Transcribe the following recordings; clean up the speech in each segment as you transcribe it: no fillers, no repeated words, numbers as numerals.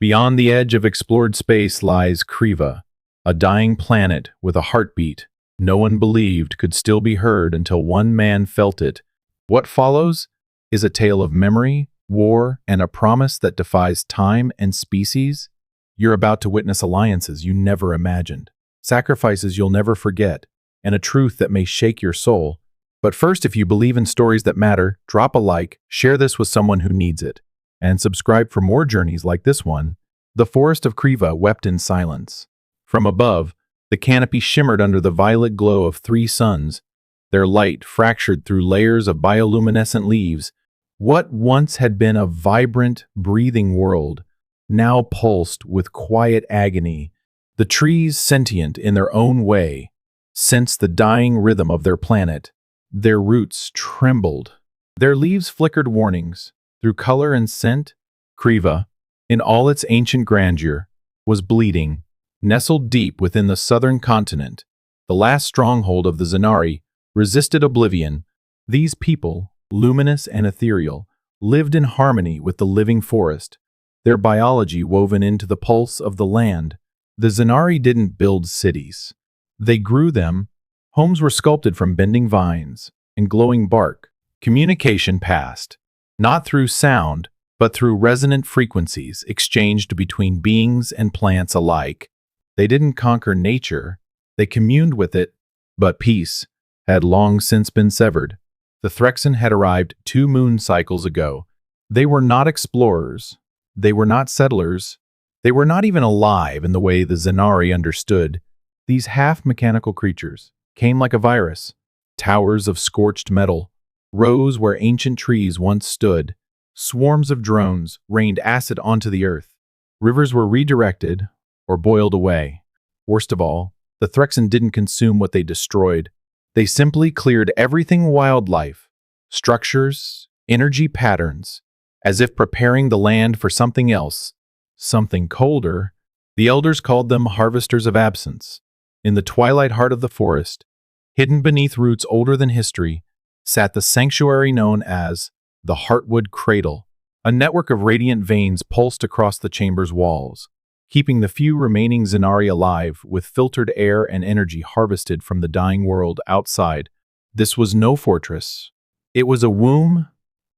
Beyond the edge of explored space lies Kreeva, a dying planet with a heartbeat no one believed could still be heard until one man felt it. What follows is a tale of memory, war, and a promise that defies time and species. You're about to witness alliances you never imagined, sacrifices you'll never forget, and a truth that may shake your soul. But first, if you believe in stories that matter, drop a like, share this with someone who needs it, and subscribe for more journeys like this one. The forest of Kreeva wept in silence. From above, the canopy shimmered under the violet glow of three suns, their light fractured through layers of bioluminescent leaves. What once had been a vibrant, breathing world now pulsed with quiet agony. The trees, sentient in their own way, sensed the dying rhythm of their planet. Their roots trembled. Their leaves flickered warnings. Through color and scent, Kreeva, in all its ancient grandeur, was bleeding. Nestled deep within the southern continent, the last stronghold of the Zanari, resisted oblivion. These people, luminous and ethereal, lived in harmony with the living forest, their biology woven into the pulse of the land. The Zanari didn't build cities. They grew them. Homes were sculpted from bending vines and glowing bark. Communication passed, not through sound, but through resonant frequencies exchanged between beings and plants alike. They didn't conquer nature, they communed with it, but peace had long since been severed. The Threxan had arrived 2 moon cycles ago. They were not explorers, they were not settlers, they were not even alive in the way the Zanari understood. These half-mechanical creatures came like a virus. Towers of scorched metal rose where ancient trees once stood. Swarms of drones rained acid onto the earth. Rivers were redirected or boiled away. Worst of all, the Threxan didn't consume what they destroyed. They simply cleared everything wildlife, structures, energy patterns, as if preparing the land for something else, something colder. The elders called them harvesters of absence. In the twilight heart of the forest, hidden beneath roots older than history, sat the sanctuary known as the Heartwood Cradle. A network of radiant veins pulsed across the chamber's walls, keeping the few remaining Zanari alive with filtered air and energy harvested from the dying world outside. This was no fortress. It was a womb,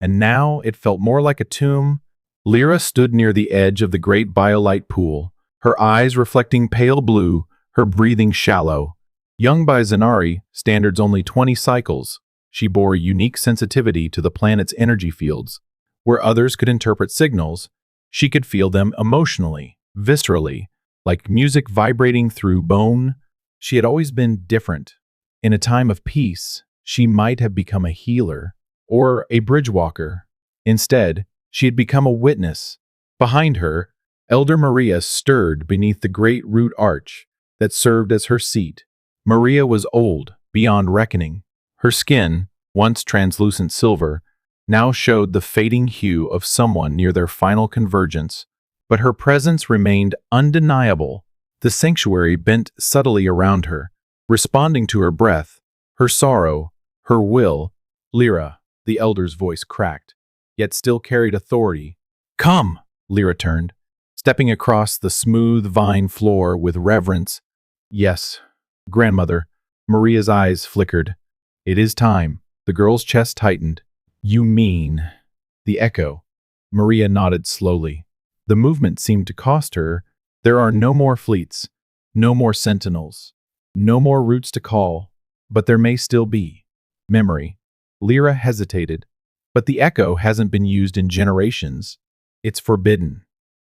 and now it felt more like a tomb. Lyra stood near the edge of the great biolite pool, her eyes reflecting pale blue, her breathing shallow. Young by Zanari standards only 20 cycles, she bore unique sensitivity to the planet's energy fields. Where others could interpret signals, she could feel them emotionally, viscerally, like music vibrating through bone. She had always been different. In a time of peace, she might have become a healer or a bridgewalker. Instead, she had become a witness. Behind her, Elder Maria stirred beneath the great root arch that served as her seat. Maria was old, beyond reckoning. Her skin, once translucent silver, now showed the fading hue of someone near their final convergence. But her presence remained undeniable. The sanctuary bent subtly around her, responding to her breath, her sorrow, her will. Lyra, the elder's voice cracked, yet still carried authority. "Come," Lyra turned, stepping across the smooth vine floor with reverence. "Yes, grandmother." Maria's eyes flickered. "It is time." The girl's chest tightened. "You mean—" The echo. Maria nodded slowly. The movement seemed to cost her. There are no more fleets, no more sentinels, no more routes to call, but there may still be. Memory. Lyra hesitated. But the echo hasn't been used in generations. It's forbidden.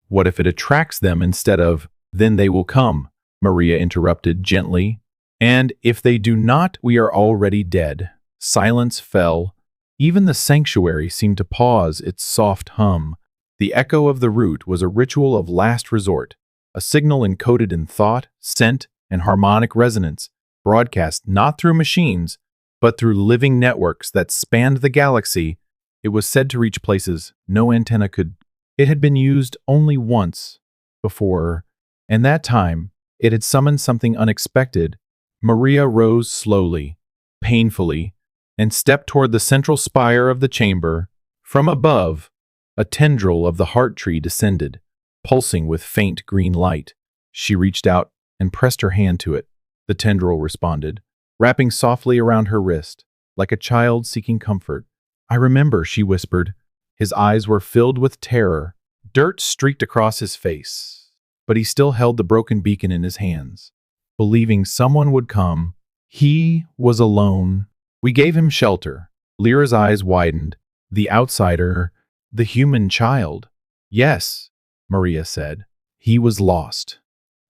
What if it attracts them instead of, "Then they will come," Maria interrupted gently. "And if they do not, we are already dead." Silence fell. Even the sanctuary seemed to pause its soft hum. The echo of the root was a ritual of last resort, a signal encoded in thought, scent, and harmonic resonance, broadcast not through machines, but through living networks that spanned the galaxy. It was said to reach places no antenna could. It had been used only once before, and that time it had summoned something unexpected. Maria rose slowly, painfully, and stepped toward the central spire of the chamber. From above, a tendril of the heart tree descended, pulsing with faint green light. She reached out and pressed her hand to it. The tendril responded, wrapping softly around her wrist, like a child seeking comfort. "I remember," she whispered. His eyes were filled with terror. Dirt streaked across his face, but he still held the broken beacon in his hands, believing someone would come. He was alone. "We gave him shelter." Lyra's eyes widened. "The outsider, the human child." "Yes," Maria said. "He was lost.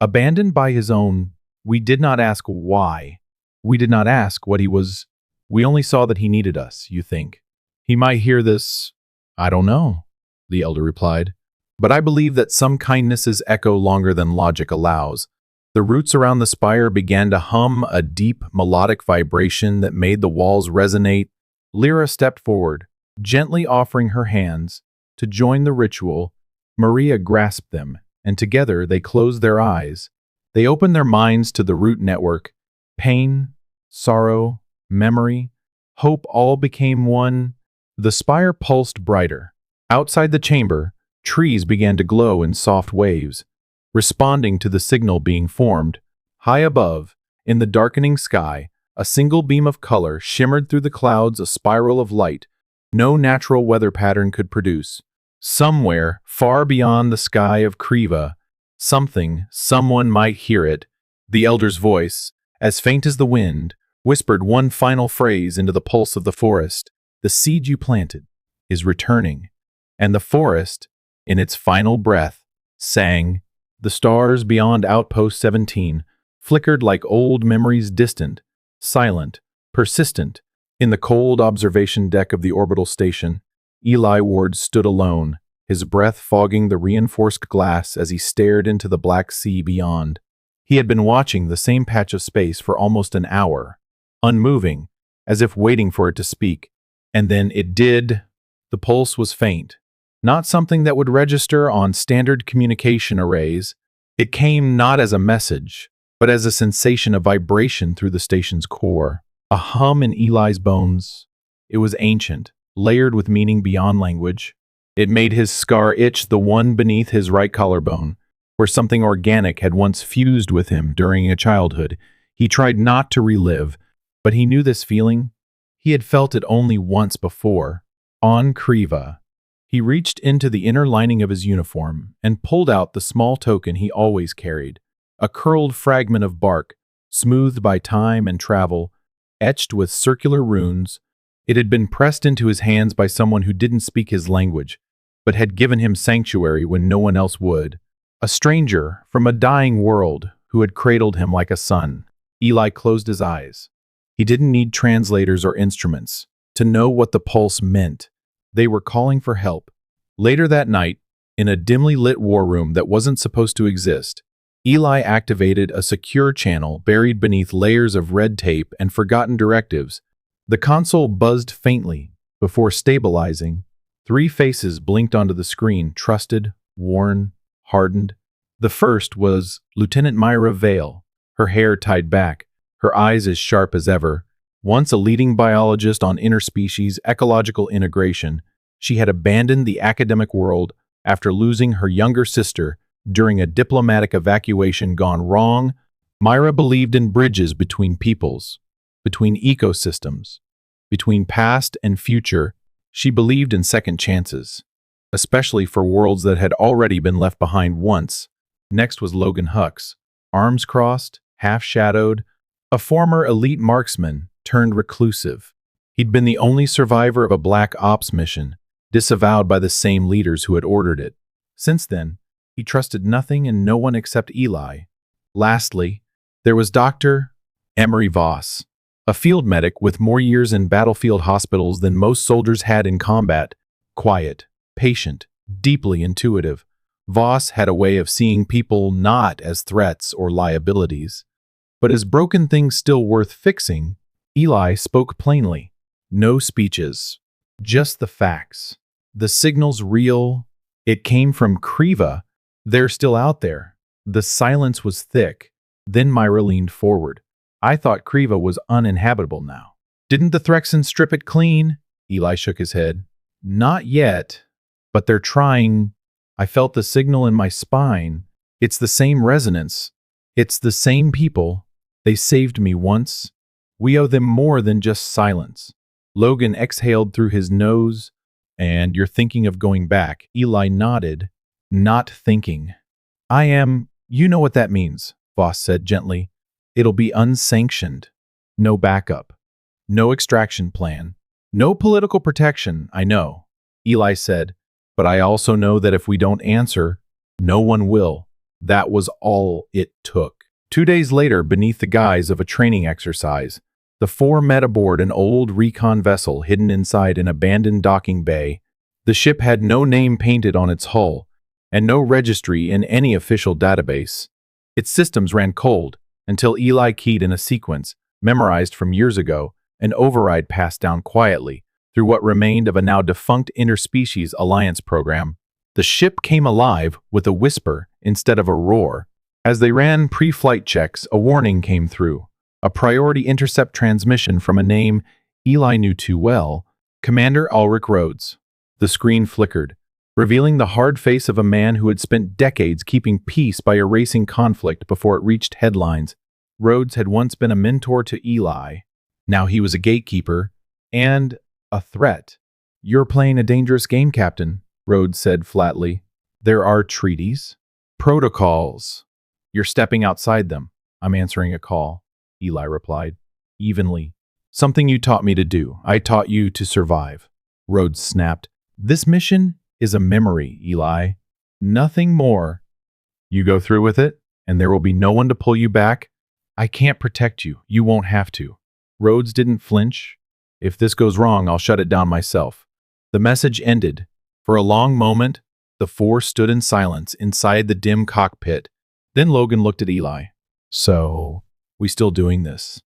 Abandoned by his own. We did not ask why. We did not ask what he was. We only saw that he needed us, you think. He might hear this." "I don't know," the elder replied. "But I believe that some kindnesses echo longer than logic allows." The roots around the spire began to hum, a deep, melodic vibration that made the walls resonate. Lyra stepped forward, gently offering her hands to join the ritual. Maria grasped them, and together they closed their eyes. They opened their minds to the root network. Pain, sorrow, memory, hope all became one. The spire pulsed brighter. Outside the chamber, trees began to glow in soft waves, responding to the signal being formed. High above, in the darkening sky, a single beam of color shimmered through the clouds, a spiral of light no natural weather pattern could produce. Somewhere, far beyond the sky of Kreeva, someone might hear it. The elder's voice, as faint as the wind, whispered one final phrase into the pulse of the forest. "The seed you planted is returning." And the forest, in its final breath, sang. The stars beyond Outpost 17 flickered like old memories, distant, silent, persistent. In the cold observation deck of the orbital station, Eli Ward stood alone, his breath fogging the reinforced glass as he stared into the black sea beyond. He had been watching the same patch of space for almost an hour, unmoving, as if waiting for it to speak. And then it did. The pulse was faint, not something that would register on standard communication arrays. It came not as a message, but as a sensation of vibration through the station's core. A hum in Eli's bones. It was ancient, layered with meaning beyond language. It made his scar itch, the one beneath his right collarbone, where something organic had once fused with him during a childhood. He tried not to relive, but he knew this feeling. He had felt it only once before, on Kreeva. He reached into the inner lining of his uniform and pulled out the small token he always carried, a curled fragment of bark, smoothed by time and travel, etched with circular runes. It had been pressed into his hands by someone who didn't speak his language, but had given him sanctuary when no one else would. A stranger from a dying world who had cradled him like a son. Eli closed his eyes. He didn't need translators or instruments to know what the pulse meant. They were calling for help. Later that night, in a dimly lit war room that wasn't supposed to exist, Eli activated a secure channel buried beneath layers of red tape and forgotten directives. The console buzzed faintly before stabilizing. 3 faces blinked onto the screen, trusted, worn, hardened. The first was Lieutenant Myra Vale, her hair tied back, her eyes as sharp as ever. Once a leading biologist on interspecies ecological integration, she had abandoned the academic world after losing her younger sister during a diplomatic evacuation gone wrong. Myra believed in bridges between peoples, between ecosystems, between past and future. She believed in second chances, especially for worlds that had already been left behind once. Next was Logan Hux, arms crossed, half-shadowed, a former elite marksman turned reclusive. He'd been the only survivor of a Black Ops mission, disavowed by the same leaders who had ordered it. Since then, he trusted nothing and no one except Eli. Lastly, there was Dr. Emery Voss, a field medic with more years in battlefield hospitals than most soldiers had in combat. Quiet, patient, deeply intuitive, Voss had a way of seeing people not as threats or liabilities, but as broken things still worth fixing. Eli spoke plainly. No speeches, just the facts. The signal's real. It came from Kreeva. They're still out there. The silence was thick. Then Myra leaned forward. I thought Kreeva was uninhabitable now. Didn't the Threxans strip it clean? Eli shook his head. Not yet, but they're trying. I felt the signal in my spine. It's the same resonance. It's the same people. They saved me once. We owe them more than just silence. Logan exhaled through his nose. And you're thinking of going back. Eli nodded, not thinking. You know what that means, Voss said gently. It'll be unsanctioned. No backup. No extraction plan. No political protection, I know, Eli said. But I also know that if we don't answer, no one will. That was all it took. 2 days later, beneath the guise of a training exercise, the four met aboard an old recon vessel hidden inside an abandoned docking bay. The ship had no name painted on its hull, and no registry in any official database. Its systems ran cold until Eli keyed in a sequence, memorized from years ago, an override passed down quietly through what remained of a now defunct interspecies alliance program. The ship came alive with a whisper instead of a roar. As they ran pre-flight checks, a warning came through. A priority intercept transmission from a name Eli knew too well, Commander Ulrich Rhodes. The screen flickered, revealing the hard face of a man who had spent decades keeping peace by erasing conflict before it reached headlines. Rhodes had once been a mentor to Eli. Now he was a gatekeeper and a threat. You're playing a dangerous game, Captain, Rhodes said flatly. There are treaties, protocols. You're stepping outside them. I'm answering a call, Eli replied, evenly. Something you taught me to do. I taught you to survive. Rhodes snapped. This mission is a memory, Eli. Nothing more. You go through with it, and there will be no one to pull you back. I can't protect you. You won't have to. Rhodes didn't flinch. If this goes wrong, I'll shut it down myself. The message ended. For a long moment, the four stood in silence inside the dim cockpit. Then Logan looked at Eli. So, we still doing this?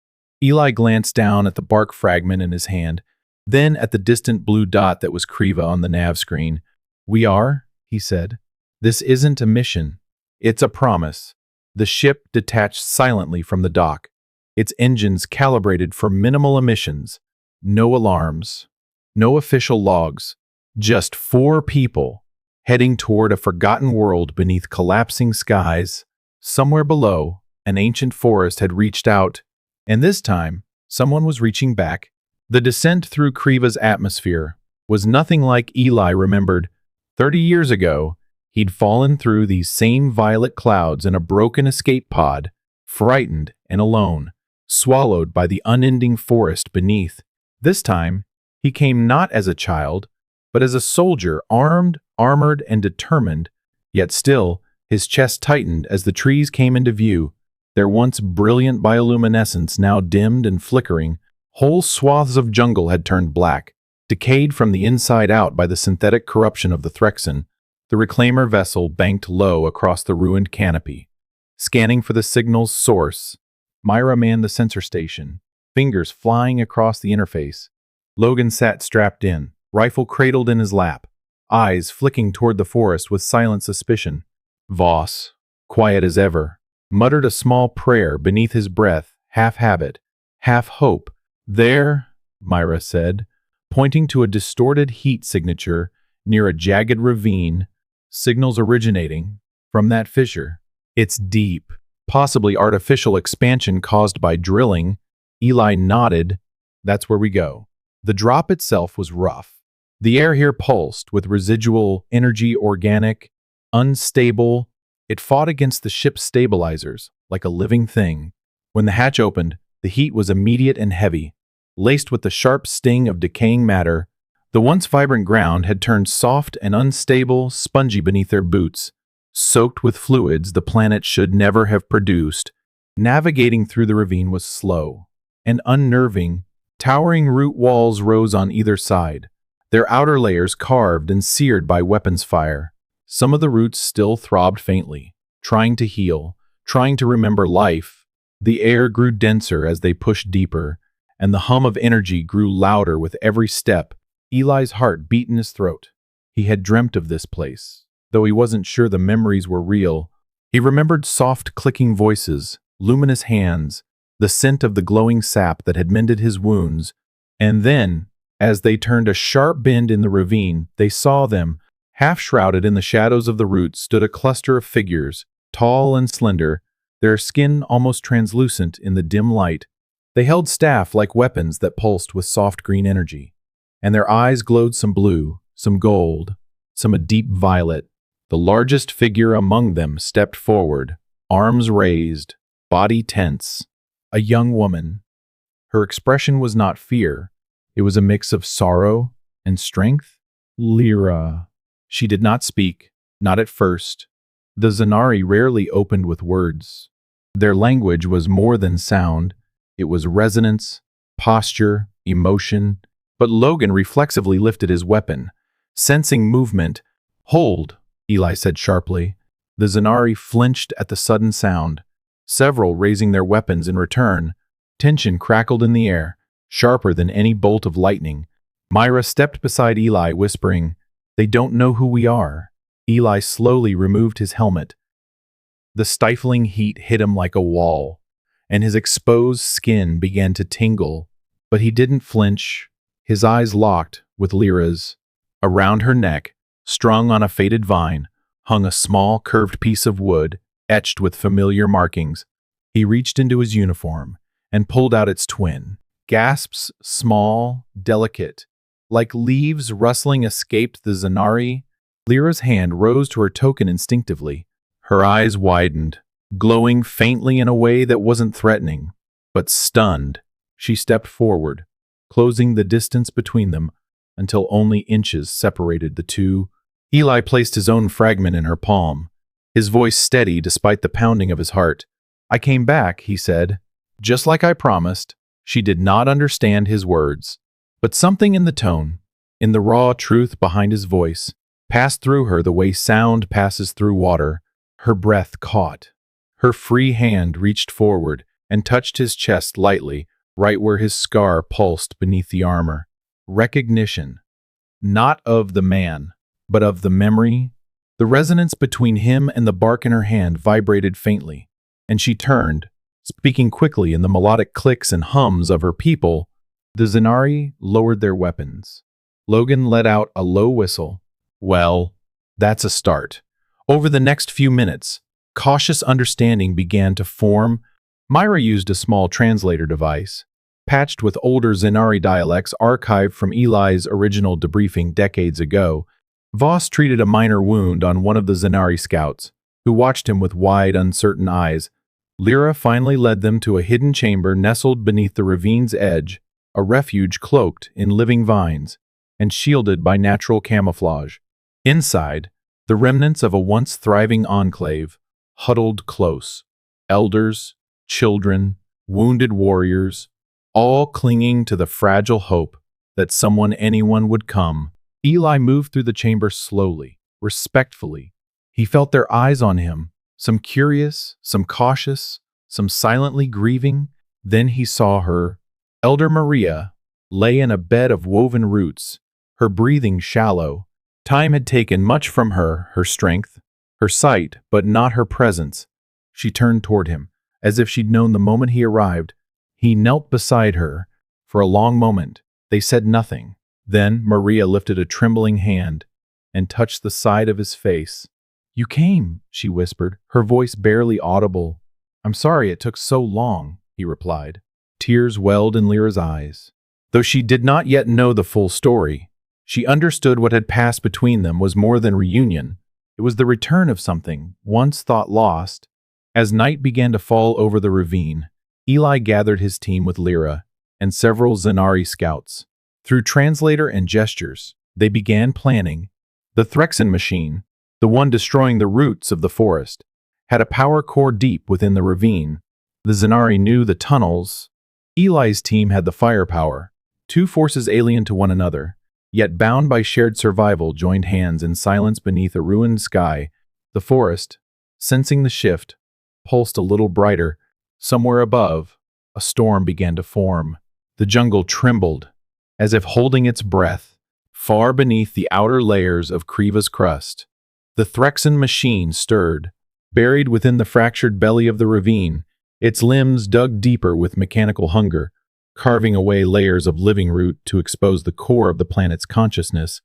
Eli glanced down at the bark fragment in his hand, then at the distant blue dot that was Kreeva on the nav screen. We are, he said. This isn't a mission. It's a promise. The ship detached silently from the dock, its engines calibrated for minimal emissions. No alarms. No official logs. Just four people heading toward a forgotten world beneath collapsing skies. Somewhere below, an ancient forest had reached out, and this time, someone was reaching back. The descent through Kreeva's atmosphere was nothing like Eli remembered. 30 years ago, he'd fallen through these same violet clouds in a broken escape pod, frightened and alone, swallowed by the unending forest beneath. This time, he came not as a child, but as a soldier, armed, armored, and determined, yet still, his chest tightened as the trees came into view, their once brilliant bioluminescence now dimmed and flickering. Whole swaths of jungle had turned black, decayed from the inside out by the synthetic corruption of the Threxan. The reclaimer vessel banked low across the ruined canopy. Scanning for the signal's source, Myra manned the sensor station, fingers flying across the interface. Logan sat strapped in, rifle cradled in his lap, eyes flicking toward the forest with silent suspicion. Voss, quiet as ever, muttered a small prayer beneath his breath, half habit, half hope. There, Myra said, pointing to a distorted heat signature near a jagged ravine, signals originating from that fissure. It's deep, possibly artificial expansion caused by drilling. Eli nodded. That's where we go. The drop itself was rough. The air here pulsed with residual energy, organic, unstable. It fought against the ship's stabilizers like a living thing. When the hatch opened, the heat was immediate and heavy, laced with the sharp sting of decaying matter. The once vibrant ground had turned soft and unstable, spongy beneath their boots, soaked with fluids the planet should never have produced. Navigating through the ravine was slow and unnerving. Towering root walls rose on either side, their outer layers carved and seared by weapons fire. Some of the roots still throbbed faintly, trying to heal, trying to remember life. The air grew denser as they pushed deeper, and the hum of energy grew louder with every step. Eli's heart beat in his throat. He had dreamt of this place, though he wasn't sure the memories were real. He remembered soft clicking voices, luminous hands, the scent of the glowing sap that had mended his wounds. And then, as they turned a sharp bend in the ravine, they saw them, Half shrouded in the shadows of the roots stood a cluster of figures, tall and slender, their skin almost translucent in the dim light. They held staff like weapons that pulsed with soft green energy, and their eyes glowed some blue, some gold, some a deep violet. The largest figure among them stepped forward, arms raised, body tense. A young woman. Her expression was not fear. It was a mix of sorrow and strength. Lyra. She did not speak, not at first. The Zanari rarely opened with words. Their language was more than sound. It was resonance, posture, emotion. But Logan reflexively lifted his weapon. Sensing movement, "Hold," Eli said sharply. The Zanari flinched at the sudden sound, several raising their weapons in return. Tension crackled in the air, sharper than any bolt of lightning. Myra stepped beside Eli, whispering, "They don't know who we are." Eli slowly removed his helmet. The stifling heat hit him like a wall, and his exposed skin began to tingle. But he didn't flinch. His eyes locked with Lyra's. Around her neck, strung on a faded vine, hung a small curved piece of wood, etched with familiar markings. He reached into his uniform and pulled out its twin. Gasps, small, delicate, like leaves rustling, escaped the Zanari. Lyra's hand rose to her token instinctively. Her eyes widened, glowing faintly in a way that wasn't threatening, but stunned. She stepped forward, closing the distance between them until only inches separated the two. Eli placed his own fragment in her palm, his voice steady despite the pounding of his heart. "I came back," he said, "just like I promised." She did not understand his words, but something in the tone, in the raw truth behind his voice, passed through her the way sound passes through water. Her breath caught. Her free hand reached forward and touched his chest lightly, right where his scar pulsed beneath the armor. Recognition. Not of the man, but of the memory. The resonance between him and the bark in her hand vibrated faintly, and she turned, speaking quickly in the melodic clicks and hums of her people. The Zanari lowered their weapons. Logan let out a low whistle. "Well, that's a start." Over the next few minutes, cautious understanding began to form. Myra used a small translator device, patched with older Zanari dialects archived from Eli's original debriefing decades ago. Voss treated a minor wound on one of the Zanari scouts, who watched him with wide, uncertain eyes. Lyra finally led them to a hidden chamber nestled beneath the ravine's edge, a refuge cloaked in living vines and shielded by natural camouflage. Inside, the remnants of a once thriving enclave huddled close. Elders, children, wounded warriors, all clinging to the fragile hope that anyone would come. Eli moved through the chamber slowly, respectfully. He felt their eyes on him, some curious, some cautious, some silently grieving. Then he saw her. Elder Maria lay in a bed of woven roots, her breathing shallow. Time had taken much from her strength, her sight, but not her presence. She turned toward him, as if she'd known the moment he arrived. He knelt beside her. For a long moment, they said nothing. Then Maria lifted a trembling hand and touched the side of his face. "You came," she whispered, her voice barely audible. "I'm sorry it took so long," he replied. Tears welled in Lyra's eyes. Though she did not yet know the full story, she understood what had passed between them was more than reunion. It was the return of something, once thought lost. As night began to fall over the ravine, Eli gathered his team with Lyra and several Zanari scouts. Through translator and gestures, they began planning. The Threxen machine, the one destroying the roots of the forest, had a power core deep within the ravine. The Zanari knew the tunnels. Eli's team had the firepower. Two forces alien to one another, yet bound by shared survival, joined hands in silence beneath a ruined sky. The forest, sensing the shift, pulsed a little brighter. Somewhere above, a storm began to form. The jungle trembled, as if holding its breath, far beneath the outer layers of Kreeva's crust. The Threxen machine stirred, buried within the fractured belly of the ravine, its limbs dug deeper with mechanical hunger, carving away layers of living root to expose the core of the planet's consciousness.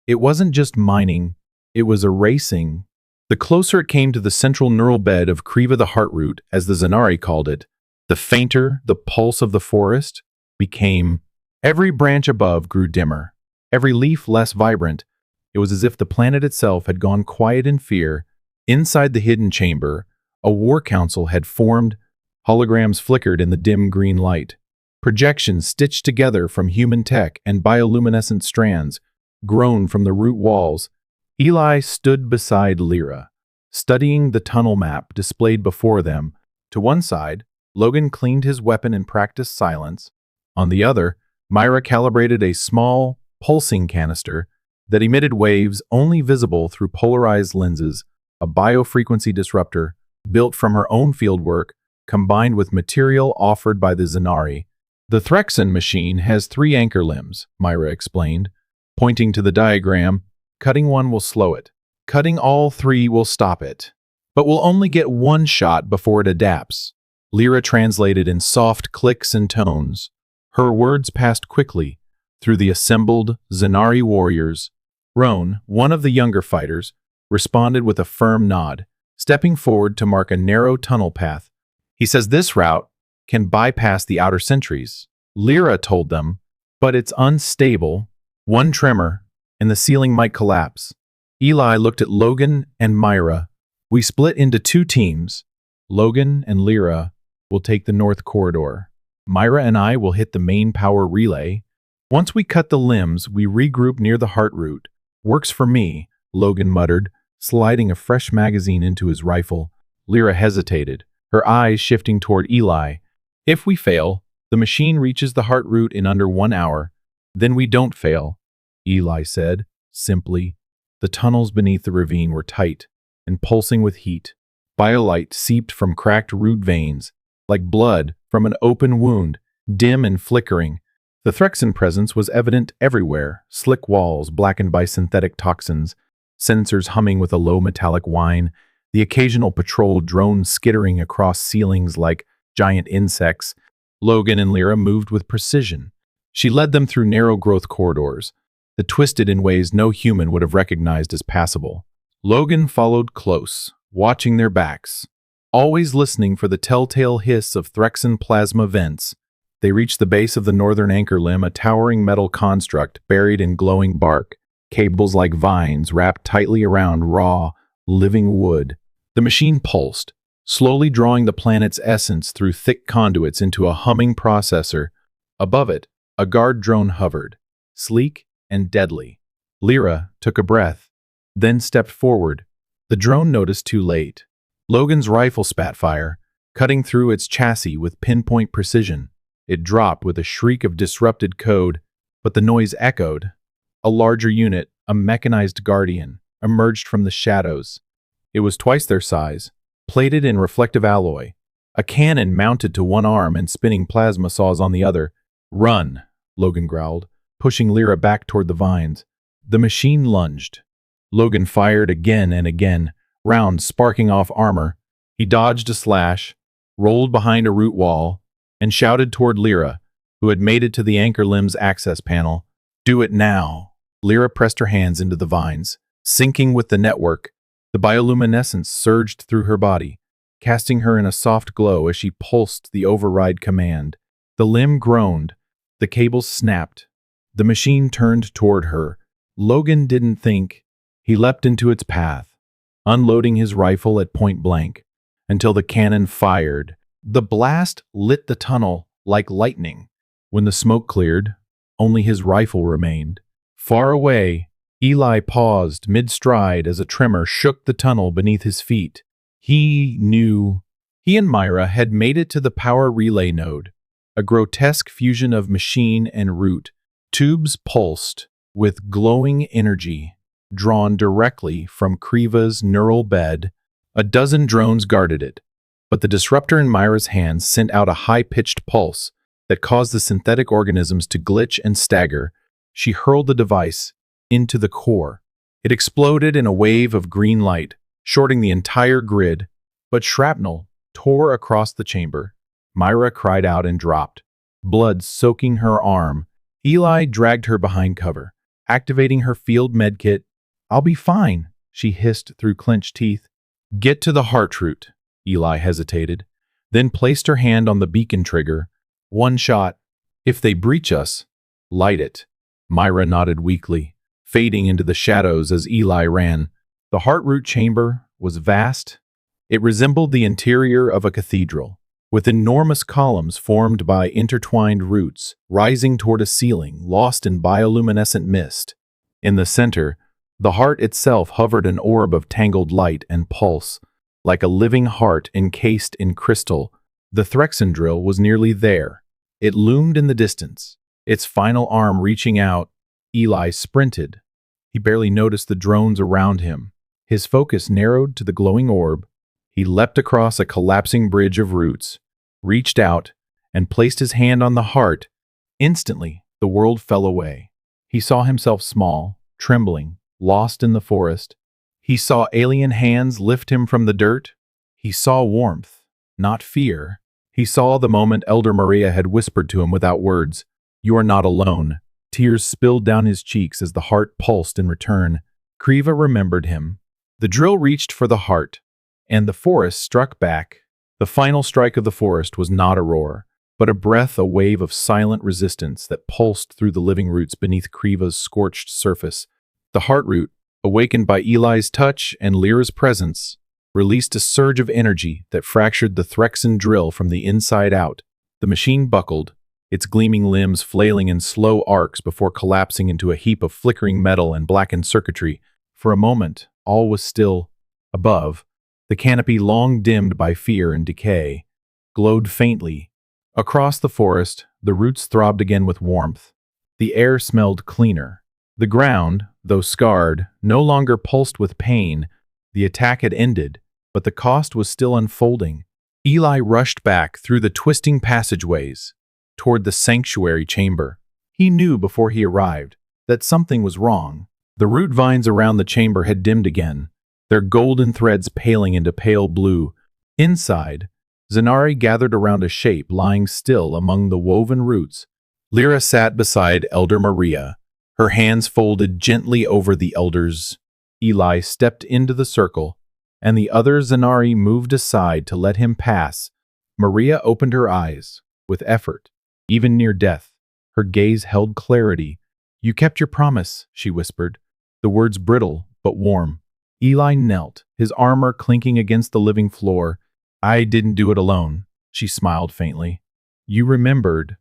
It wasn't just mining, It was erasing. The closer it came to the central neural bed of Kreeva the heart root, as the Zanari called it, the fainter the pulse of the forest became. Every branch above grew dimmer, every leaf less vibrant. It was as if the planet itself had gone quiet in fear. Inside the hidden chamber, a war council had formed. Holograms flickered in the dim green light. Projections stitched together from human tech and bioluminescent strands grown from the root walls. Eli stood beside Lyra, studying the tunnel map displayed before them. To one side, Logan cleaned his weapon and practiced silence. On the other, Myra calibrated a small, pulsing canister that emitted waves only visible through polarized lenses, a biofrequency disruptor built from her own fieldwork combined with material offered by the Zanari. The Threxan machine has 3 anchor limbs, Myra explained, pointing to the diagram. Cutting one will slow it. Cutting all 3 will stop it. But we'll only get one shot before it adapts. Lyra translated in soft clicks and tones. Her words passed quickly through the assembled Zanari warriors. Roan, one of the younger fighters, responded with a firm nod, stepping forward to mark a narrow tunnel path. He says this route can bypass the outer sentries. Lyra told them, but it's unstable. One tremor, and the ceiling might collapse. Eli looked at Logan and Myra. We split into 2 teams. Logan and Lyra will take the north corridor. Myra and I will hit the main power relay. Once we cut the limbs, we regroup near the heart root. Works for me, Logan muttered, sliding a fresh magazine into his rifle. Lyra hesitated, her eyes shifting toward Eli. If we fail, the machine reaches the heart root in under 1 hour. Then we don't fail, Eli said, simply. The tunnels beneath the ravine were tight and pulsing with heat. Biolight seeped from cracked root veins, like blood from an open wound, dim and flickering. The Threxan presence was evident everywhere, slick walls blackened by synthetic toxins, sensors humming with a low metallic whine, the occasional patrol drone skittering across ceilings like giant insects. Logan and Lyra moved with precision. She led them through narrow growth corridors, that twisted in ways no human would have recognized as passable. Logan followed close, watching their backs, always listening for the telltale hiss of Threxan plasma vents. They reached the base of the northern anchor limb, a towering metal construct buried in glowing bark, cables like vines wrapped tightly around raw, living wood. The machine pulsed, slowly drawing the planet's essence through thick conduits into a humming processor. Above it, a guard drone hovered, sleek and deadly. Lyra took a breath, then stepped forward. The drone noticed too late. Logan's rifle spat fire, cutting through its chassis with pinpoint precision. It dropped with a shriek of disrupted code, but the noise echoed. A larger unit, a mechanized guardian, emerged from the shadows. It was twice their size, plated in reflective alloy, a cannon mounted to one arm and spinning plasma saws on the other. Run, Logan growled, pushing Lyra back toward the vines. The machine lunged. Logan fired again and again, rounds sparking off armor. He dodged a slash, rolled behind a root wall, and shouted toward Lyra, who had made it to the anchor limb's access panel. Do it now. Lyra pressed her hands into the vines, syncing with the network. The bioluminescence surged through her body, casting her in a soft glow as she pulsed the override command. The limb groaned. The cables snapped. The machine turned toward her. Logan didn't think. He leapt into its path, unloading his rifle at point blank, until the cannon fired. The blast lit the tunnel like lightning. When the smoke cleared, only his rifle remained. Far away, Eli paused mid-stride as a tremor shook the tunnel beneath his feet. He knew. He and Myra had made it to the power relay node, a grotesque fusion of machine and root. Tubes pulsed with glowing energy, drawn directly from Kreeva's neural bed. A dozen drones guarded it, but the disruptor in Myra's hands sent out a high-pitched pulse that caused the synthetic organisms to glitch and stagger. She hurled the device into the core. It exploded in a wave of green light, shorting the entire grid, but shrapnel tore across the chamber. Myra cried out and dropped, blood soaking her arm. Eli dragged her behind cover, activating her field medkit. I'll be fine, she hissed through clenched teeth. Get to the heart root, Eli hesitated, then placed her hand on the beacon trigger. One shot. If they breach us, light it. Myra nodded weakly, fading into the shadows as Eli ran. The heart root chamber was vast. It resembled the interior of a cathedral, with enormous columns formed by intertwined roots rising toward a ceiling lost in bioluminescent mist. In the center, the heart itself hovered an orb of tangled light and pulse, like a living heart encased in crystal. The Threxen drill was nearly there. It loomed in the distance, its final arm reaching out. Eli sprinted. He barely noticed the drones around him. His focus narrowed to the glowing orb. He leapt across a collapsing bridge of roots, reached out, and placed his hand on the heart. Instantly, the world fell away. He saw himself small, trembling, lost in the forest. He saw alien hands lift him from the dirt. He saw warmth, not fear. He saw the moment Elder Maria had whispered to him without words, "You are not alone." Tears spilled down his cheeks as the heart pulsed in return. Kreeva remembered him. The drill reached for the heart, and the forest struck back. The final strike of the forest was not a roar, but a breath, a wave of silent resistance that pulsed through the living roots beneath Kreeva's scorched surface. The heart root, awakened by Eli's touch and Lyra's presence, released a surge of energy that fractured the Threxen drill from the inside out. The machine buckled, its gleaming limbs flailing in slow arcs before collapsing into a heap of flickering metal and blackened circuitry. For a moment, all was still. Above, the canopy, long dimmed by fear and decay, glowed faintly. Across the forest, the roots throbbed again with warmth. The air smelled cleaner. The ground, though scarred, no longer pulsed with pain. The attack had ended, but the cost was still unfolding. Eli rushed back through the twisting passageways toward the sanctuary chamber. He knew before he arrived that something was wrong. The root vines around the chamber had dimmed again, their golden threads paling into pale blue. Inside, Zanari gathered around a shape lying still among the woven roots. Lyra sat beside Elder Maria, her hands folded gently over the elder's. Eli stepped into the circle, and the other Zanari moved aside to let him pass. Maria opened her eyes, with effort, even near death. Her gaze held clarity. "You kept your promise," she whispered, the words brittle but warm. Eli knelt, his armor clinking against the living floor. "I didn't do it alone," she smiled faintly. "You remembered,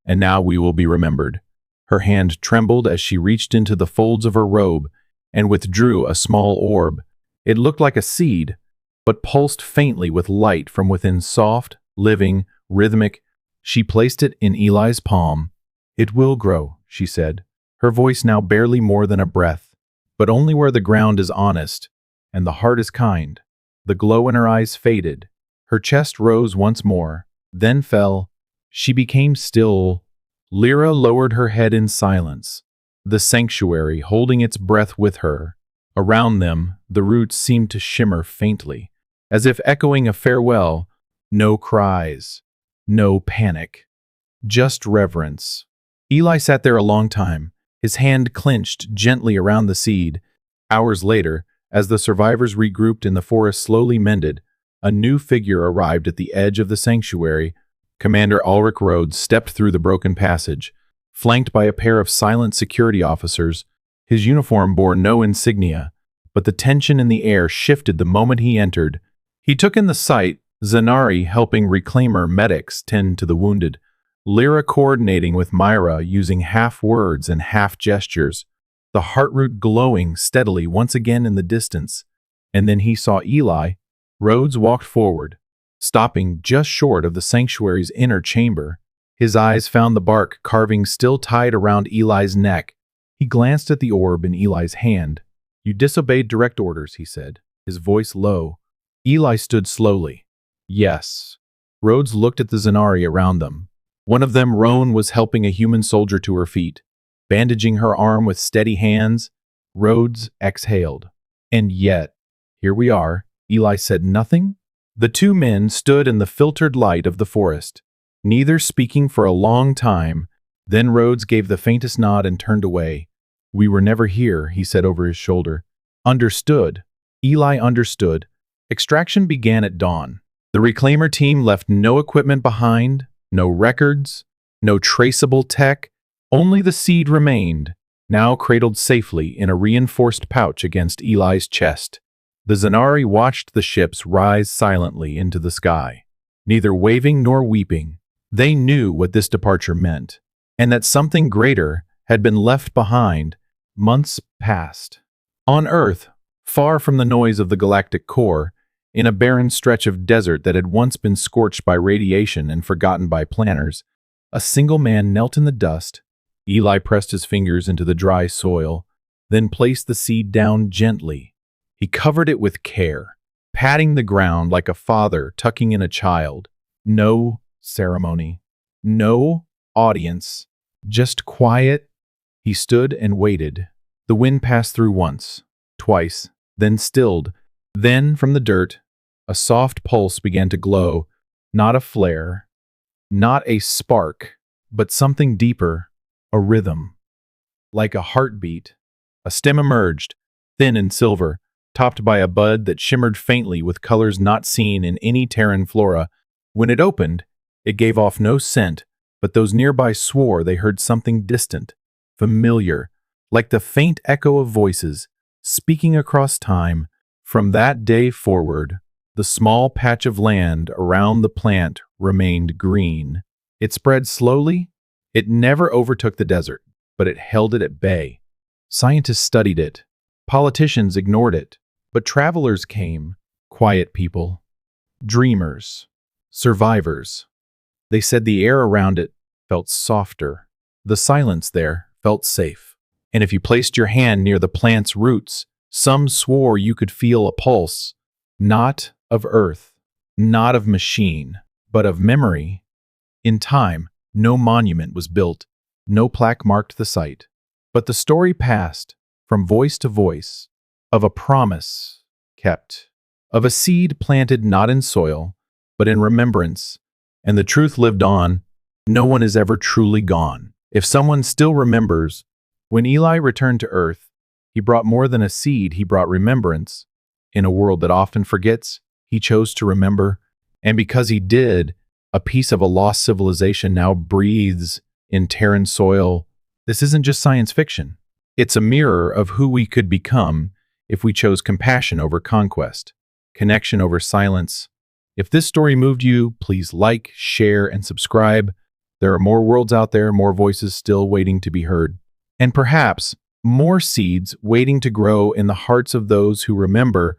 and now we will be remembered." Her hand trembled as she reached into the folds of her robe and withdrew a small orb. It looked like a seed, but pulsed faintly with light from within, soft, living, rhythmic. She placed it in Eli's palm. "It will grow," she said, her voice now barely more than a breath, "but only where the ground is honest and the heart is kind." The glow in her eyes faded. Her chest rose once more, then fell. She became still. Lyra lowered her head in silence, the sanctuary holding its breath with her. Around them, the roots seemed to shimmer faintly, as if echoing a farewell. No cries, no panic, just reverence. Eli sat there a long time, his hand clenched gently around the seed. Hours later, as the survivors regrouped and the forest slowly mended, a new figure arrived at the edge of the sanctuary. Commander Ulrich Rhodes stepped through the broken passage, flanked by a pair of silent security officers. His uniform bore no insignia, but the tension in the air shifted the moment he entered. He took in the sight, Zanari helping reclaimer medics tend to the wounded, Lyra coordinating with Myra using half words and half gestures, the heart root glowing steadily once again in the distance. And then he saw Eli. Rhodes walked forward, stopping just short of the sanctuary's inner chamber. His eyes found the bark carving still tied around Eli's neck. He glanced at the orb in Eli's hand. "You disobeyed direct orders," he said, his voice low. Eli stood slowly. "Yes." Rhodes looked at the Zanari around them. One of them, Roan, was helping a human soldier to her feet, bandaging her arm with steady hands. Rhodes exhaled. "And yet, here we are." Eli said nothing. The two men stood in the filtered light of the forest, neither speaking for a long time. Then Rhodes gave the faintest nod and turned away. "We were never here," he said over his shoulder. Understood. Eli understood. Extraction began at dawn. The reclaimer team left no equipment behind, no records, no traceable tech. Only the seed remained, now cradled safely in a reinforced pouch against Eli's chest. The Zanari watched the ships rise silently into the sky, neither waving nor weeping. They knew what this departure meant, and that something greater had been left behind. Months passed. On Earth, far from the noise of the galactic core, in a barren stretch of desert that had once been scorched by radiation and forgotten by planners, a single man knelt in the dust. Eli pressed his fingers into the dry soil, then placed the seed down gently. He covered it with care, patting the ground like a father tucking in a child. No ceremony, no audience, just quiet. He stood and waited. The wind passed through once, twice, then stilled. Then, from the dirt, a soft pulse began to glow, not a flare, not a spark, but something deeper, a rhythm. Like a heartbeat, a stem emerged, thin and silver, topped by a bud that shimmered faintly with colors not seen in any Terran flora. When it opened, it gave off no scent, but those nearby swore they heard something distant, familiar, like the faint echo of voices, speaking across time. From that day forward, the small patch of land around the plant remained green. It spread slowly. It never overtook the desert, but it held it at bay. Scientists studied it. Politicians ignored it. But travelers came, quiet people, dreamers, survivors. They said the air around it felt softer. The silence there felt safe. And if you placed your hand near the plant's roots, some swore you could feel a pulse, not of earth, not of machine, but of memory. In time, no monument was built, no plaque marked the site. But the story passed from voice to voice, of a promise kept, of a seed planted not in soil, but in remembrance. And the truth lived on. No one is ever truly gone. If someone still remembers, when Eli returned to Earth, he brought more than a seed, he brought remembrance. In a world that often forgets, he chose to remember. And because he did, a piece of a lost civilization now breathes in Terran soil. This isn't just science fiction. It's a mirror of who we could become if we chose compassion over conquest, connection over silence. If this story moved you, please like, share, and subscribe. There are more worlds out there, more voices still waiting to be heard. And perhaps more seeds waiting to grow in the hearts of those who remember.